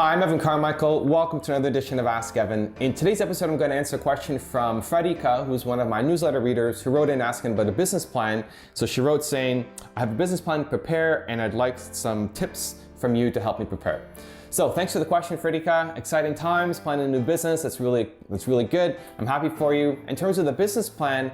Hi, I'm Evan Carmichael. Welcome to another edition of Ask Evan. In today's episode, I'm going to answer a question from Freddyca, who's one of my newsletter readers, who wrote in asking about a business plan. So she wrote saying, I have a business plan to prepare and I'd like some tips from you to help me prepare. So thanks for the question, Freddyca. Exciting times, planning a new business. That's really good. I'm happy for you. In terms of the business plan,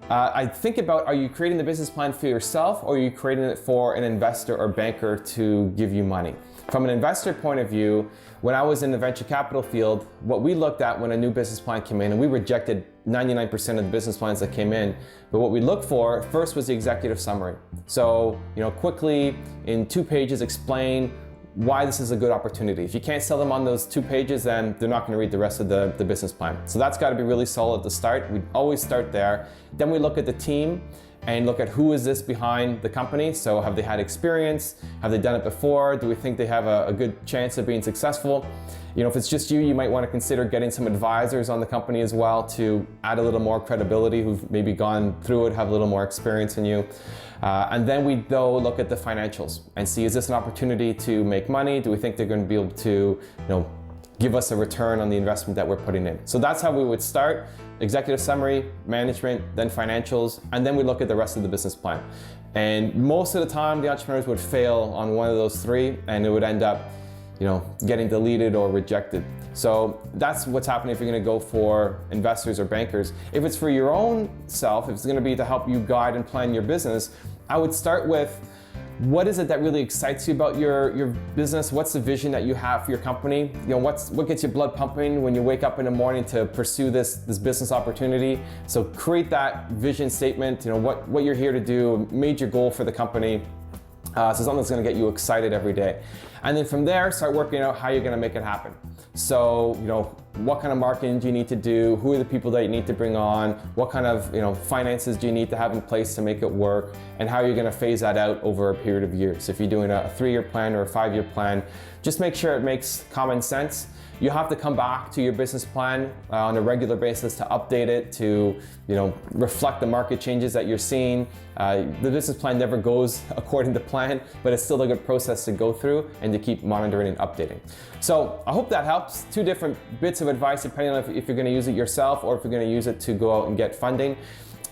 I think about, are you creating the business plan for yourself or are you creating it for an investor or banker to give you money? From an investor point of view, when I was in the venture capital field, what we looked at when a new business plan came in, and we rejected 99% of the business plans that came in, but what we looked for first was the executive summary. So, quickly in 2 pages explain why this is a good opportunity. If you can't sell them on those 2 pages, then they're not going to read the rest of the business plan. So that's got to be really solid to start. We always start there. Then we look at the team and look at who is this behind the company. So have they had experience? Have they done it before? Do we think they have a good chance of being successful? If it's just you might want to consider getting some advisors on the company as well to add a little more credibility, who've maybe gone through it, have a little more experience than you. And then we look at the financials and see, is this an opportunity to make money? Do we think they're going to be able to, give us a return on the investment that we're putting in? So that's how we would start. Executive summary, management, then financials, and then we look at the rest of the business plan. And most of the time, the entrepreneurs would fail on one of those 3, and it would end up, getting deleted or rejected. So that's what's happening if you're going to go for investors or bankers. If it's for your own self, if it's going to be to help you guide and plan your business, I would start with, what is it that really excites you about your business? What's the vision that you have for your company? What gets your blood pumping when you wake up in the morning to pursue this business opportunity? So create that vision statement, what you're here to do, a major goal for the company. So something that's going to get you excited every day. And then from there, start working out how you're going to make it happen. So, what kind of marketing do you need to do? Who are the people that you need to bring on? What kind of, finances do you need to have in place to make it work? And how are you going to phase that out over a period of years? If you're doing a 3-year plan or a 5-year plan, just make sure it makes common sense. You have to come back to your business plan on a regular basis to update it, to reflect the market changes that you're seeing. The business plan never goes according to plan, but it's still a good process to go through and to keep monitoring and updating. So I hope that helps. 2 different bits of advice depending on if you're going to use it yourself or if you're going to use it to go out and get funding.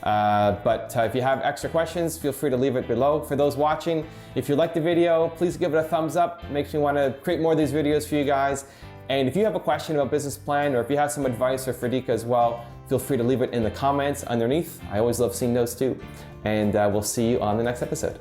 But if you have extra questions, feel free to leave it below. For those watching, if you like the video, please give it a thumbs up. Makes me want to create more of these videos for you guys. And if you have a question about business plan or if you have some advice or Freddyca as well, feel free to leave it in the comments underneath. I always love seeing those too. And we'll see you on the next episode.